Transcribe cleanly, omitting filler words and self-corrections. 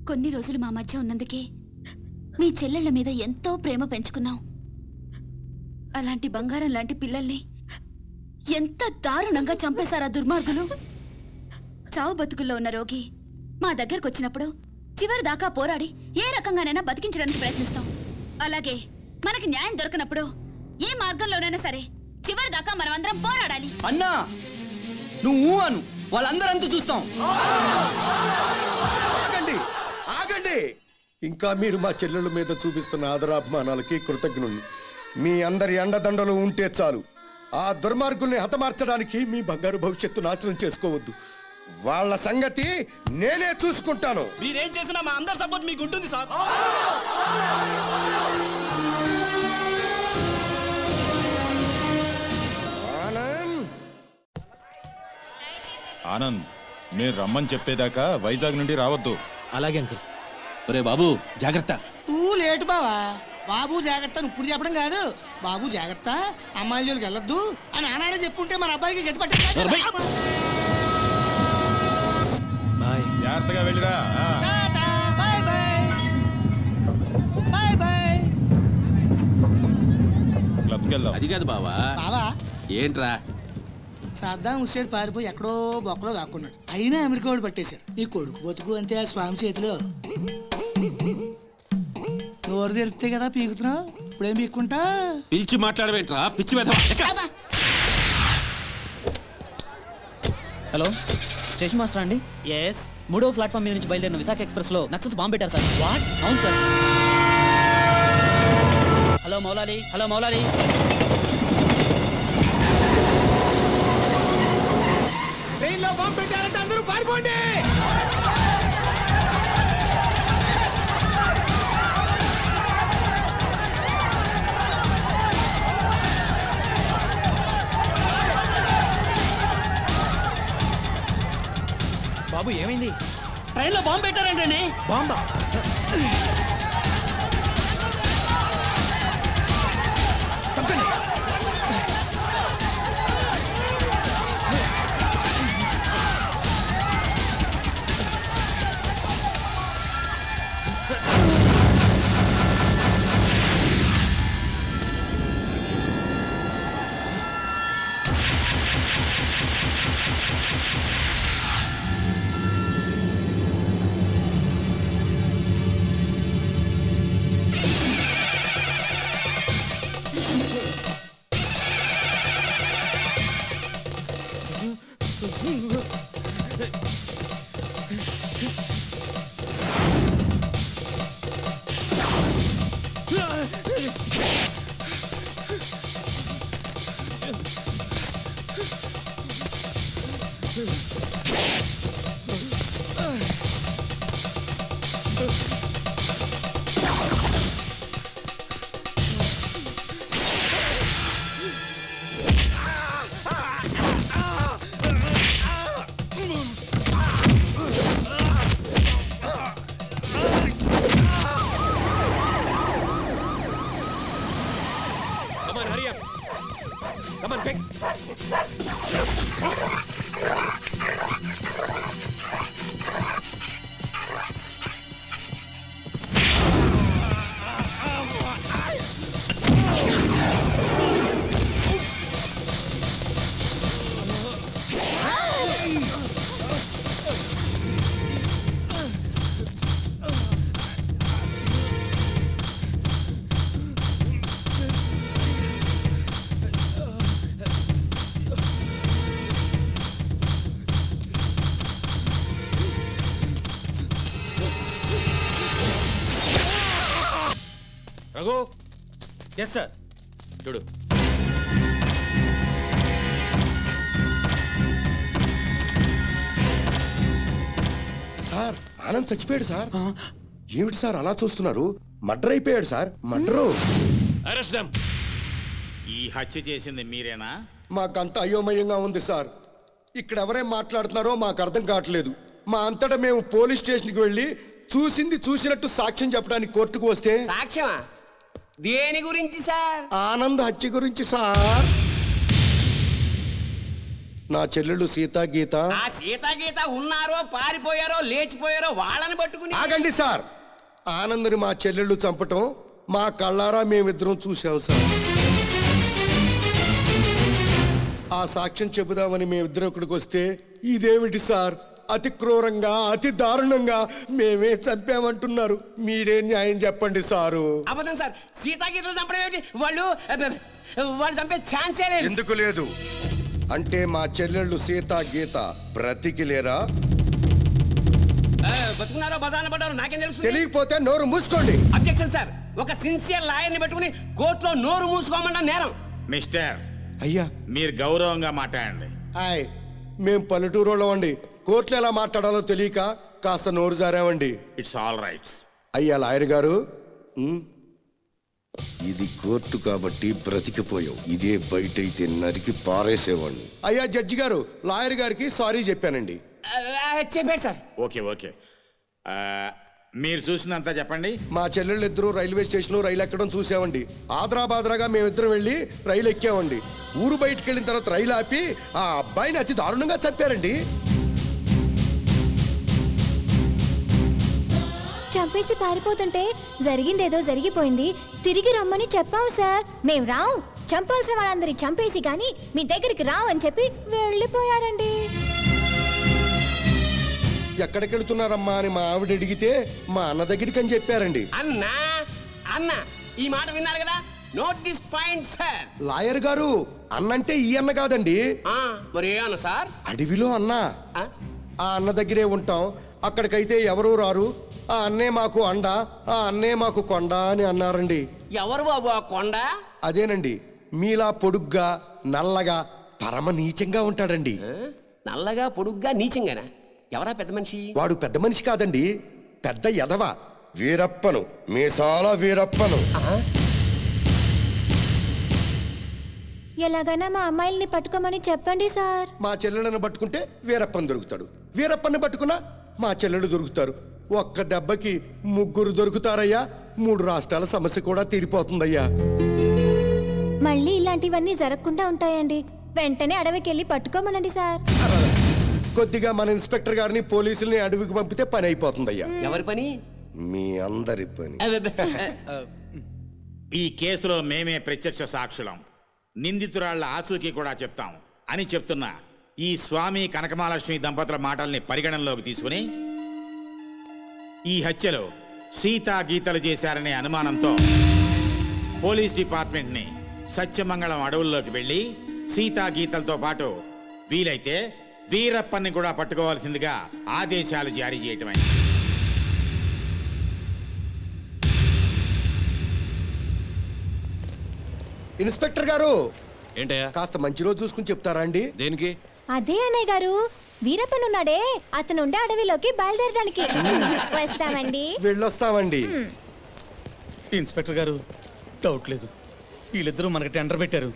కొన్ని రోజులు మా మధ్య ఉన్నందుకే మీ చెల్లెళ్ళ మీద ఎంతో ప్రేమ పెంచుకున్నాం. అలాంటి బంగారం లాంటి పిల్లల్ని ఎంత దారుణంగా చంపేశారా దుర్మార్గులు. చావు బతుకుల్లో ఉన్న రోగి మా దగ్గరకు వచ్చినప్పుడు చివరి దాకా పోరాడి ఏ రకంగానైనా బతికించడానికి ప్రయత్నిస్తాం. అలాగే మనకి న్యాయం దొరకనప్పుడు ఏ మార్గంలోనైనా సరే చివరి దాకా మనమందరం పోరాడాలి. అన్నా నువ్వు అను, వాళ్ళందరంతా చూస్తాం. ఆగండి ఆగండి. ఇంకా మీరు మా చెల్లెళ్ళ మీద చూపిస్తున్న ఆదరాభిమానాలకి కృతజ్ఞుణ్ణి. మీ అందరి అండదండలు ఉంటే చాలు. ఆ దుర్మార్గుల్ని హతమార్చడానికి మీ బంగారు భవిష్యత్తు నాశనం చేసుకోవద్దు. వాళ్ళ సంగతి నేనే చూసుకుంటాను. మీరేం చేసినా మా అందరి సపోర్ట్ మీకు ఉంటుంది సార్. ఆనంద్, నేను రమ్మని చెప్పేదాకా వైజాగ్ నుండి రావద్దు. అలాగే అంకుల్. ఒరే బాబు జాగ్రత్త. నువ్వు లేటు బావా. బాబు జాగ్రత్త ఇప్పుడు చెప్పడం కాదు. బాబు జాగ్రత్త, అమ్మాయి జోలికి వెళ్ళొద్దు అని ఆనాడే చెప్పుంటే మన అబ్బాయికి గతి పట్టే. జాగ్రత్తగా వెళ్ళిరా. క్లబ్కి వెళ్దాం. అది కాదు బావా. బావా ఏంట్రా? సద్దాం హుస్సేన్ పారిపోయి ఎక్కడో బొక్కలో దాక్కున్నాడు. అయినా అమెరికా వాడు పట్టేశారు. నీ కొడుకు బతుకు అంతే ఆ స్వామి చేతిలో. నోరు తెరిస్తే కదా పీకుతున్నావు. ఇప్పుడేం పీక్కుంటా? పిలిచి మాట్లాడవేంట్రా పిచ్చి వెధవా. హలో, స్టేషన్ మాస్టర్ అండి? ఎస్. 3వ ప్లాట్ఫామ్ మీద నుంచి బయలుదేరిన విశాఖ ఎక్స్ప్రెస్ లో నక్సల్స్ బాంబు పెట్టారు సార్. వాట్? అవును sir. Hello Moulali, hello Moulali. ట్రైన్లో బాంబు పెట్టారంటే అందరూ పారిపోండి. బాబు ఏమైంది? ట్రైన్లో బాంబు పెట్టారంటండి. బాంబా? రఘు. Yes sir. చూడు. సార్ ఆనంద్ చచ్చిపోయాడు సార్. ఏమిటి సార్ అలా చూస్తున్నారు? మర్డర్ అయిపోయాడు సార్. మర్డరు. Arrest them. ఈ హత్య చేసింది మీరేనా? మాకంత అయోమయంగా ఉంది సార్. ఇక్కడ ఎవరేం మాట్లాడుతున్నారో మాకు అర్థం కావట్లేదు. మా అంతటా మేము పోలీస్ స్టేషన్కి వెళ్ళి చూసింది చూసినట్టు సాక్ష్యం చెప్పడానికి కోర్టుకు వస్తే. సాక్ష్యమా? దేని గురించి సార్? ఆనంద్ హత్య గురించి సార్. నా చెల్లెళ్ళు సీత గీత. ఆ సీత ఉన్నారో పారిపోయారో లేచిపోయారో వాళ్ళని పట్టుకుని. ఆగండి సార్. ఆనంద్ని మా చెల్లెళ్ళు చంపటం మా కళ్ళారా మేమిద్దరం చూసాం సార్. ఆ సాక్ష్యం చెబుదామని మేమిద్దరం ఇక్కడికి వస్తే ఇదేమిటి సార్, అతి క్రూరంగా అతి దారుణంగా మేమే చంపామంటున్నారు. మీరే న్యాయం చెప్పండి సారు. అబద్ధం సార్, సీతాగీతలు చంపడం ఏమిటి? వాళ్ళు చంపే ఛాన్సే లేదు. ఎందుకు లేదు అంటే మా చెల్లెళ్ళు సీత గీత బ్రతికిలేరా? బతుకున్నారో బజార్న పడ్డారో నాకేం తెలుసు? తెలియకపోతే నోరు మూసుకోండి. అబ్జెక్షన్ సార్, ఒక సిన్సియర్ లాయర్ని పెట్టుకుని కోర్టులో నోరు మూసుకోమన్నా నేరం. మిస్టర్, అయ్యా మీరు గౌరవంగా మాట్లాడండి. హాయ్, మేం పల్లెటూరు వాళ్ళం అండి. కోర్టులో ఎలా మాట్లాడాలో తెలియక కాస్త నోరు జారామండి. It's all right. అయ్యా లాయర్ గారు, ఇది కోర్టు కాబట్టి బ్రతికిపోయావు. ఇదే బయట అయితే నరికి పారేసేవాడిని. అయ్యా జడ్జి గారు, లాయర్ గారికి సారీ చెప్పానండి. చెప్పాడు సార్. ఓకే ఓకే, మీరు చూసినంత చెప్పండి. మా చెల్లెళ్ళు ఇద్దరు రైల్వే స్టేషన్ రైలు ఎక్కడం చూసామండి. ఆదరాబాదరాగా మేమిద్దరం వెళ్ళి రైలు ఎక్కామండి. ఊరు బయటికి వెళ్ళిన తర్వాత రైలు ఆపి ఆ అబ్బాయిని అతి దారుణంగా చంపారండి. చంపేసి పారిపోతుంటే జరిగిందేదో జరిగిపోయింది, తిరిగి రమ్మని చెప్పావు సార్. మేం రావు, చంపాల్సిన వాళ్ళందరి చంపేసి కానీ మీ దగ్గరికి రావని చెప్పి వెళ్ళిపోయారండి. ఎక్కడికి వెళుతున్నారమ్మా అని మా ఆవిడ అడిగితే మా అన్న దగ్గరికి అని చెప్పారండి. అన్నా అన్న ఈ మాట విన్నారు కదా, note this point sir. Lawyer గారు, అన్నంటే ఈ అన్న కాదండి. మరి ఏ అన్న సార్? అడవిలో అన్న. ఆ అన్న దగ్గరే ఉంటాం. అక్కడికైతే ఎవరూ రారు. ఆ అన్నే మాకు అండ, ఆ అన్నే మాకు కొండ అని అన్నారండి. ఎవరు బాబు ఆ కొండ? అదేనండి, మీలా పొడుగ్గా నల్లగా పరమ నీచంగా ఉంటాడండి. నల్లగా పొడుగ్గా నీచంగానా? ఎవరా పెద్ద మనిషి? వాడు పెద్ద మనిషి కాదండి, పెద్ద ఎదవ. వీరప్పను, మీసాల వీరప్పను. ఎలాగైనా మా అమ్మాయిల్ని పట్టుకోమని చెప్పండి సార్. మా చెల్లెలను పట్టుకుంటే వీరప్పని దొరుకుతాడు, వీరప్పని పట్టుకున్నా మా చెల్లెలు దొరుకుతారు. ఒక్క దెబ్బకి ముగ్గురు దొరుకుతారయ్యా. 3 రాష్ట్రాల సమస్య కూడా తీరిపోతుందయ్యా. మళ్ళీ ఇలాంటివన్నీ జరగకుండా ఉంటాయండి. వెంటనే అడవికి వెళ్ళి పట్టుకోమనండి సార్. కొద్దిగా మన ఇన్స్పెక్టర్ గారిని పోలీసుల్ని అడవికి పంపితే పని అయిపోతుందయ్యా. ఎవరి పని? మీ అందరి పని. ఈ కేసులో మేమే ప్రత్యక్ష సాక్షులం, నిందితురాళ్ల ఆచూకీ కూడా చెప్తాం అని చెప్తున్న ఈ స్వామి కనకమహాలక్ష్మి దంపతుల మాటల్ని పరిగణనలోకి తీసుకుని ఈ హత్యలో సీతా గీతలు చేశారనే అనుమానంతో పోలీస్ డిపార్ట్మెంట్ని సత్యమంగళం అడవుల్లోకి వెళ్ళి సీతా గీతలతో పాటు వీలైతే వీరప్పన్ని కూడా పట్టుకోవాల్సిందిగా ఆదేశాలు జారీ చేయటమైంది. ఇన్స్పెక్టర్ గారు, ఏంటయ్యా? కాస్త మంచి రోజు చూసుకుని చెప్తారా అండి? దేనికి? అదే అన్నయ్య గారు, వీరప్పనున్నాడే అతను ఉండే అడవిలోకి బయలుదేరడానికి వస్తామండి. వెళ్ళొస్తామండి. ఇన్స్పెక్టర్ గారు, డౌట్ లేదు, వీళ్ళిద్దరూ మనకి టెండర్ పెట్టారు.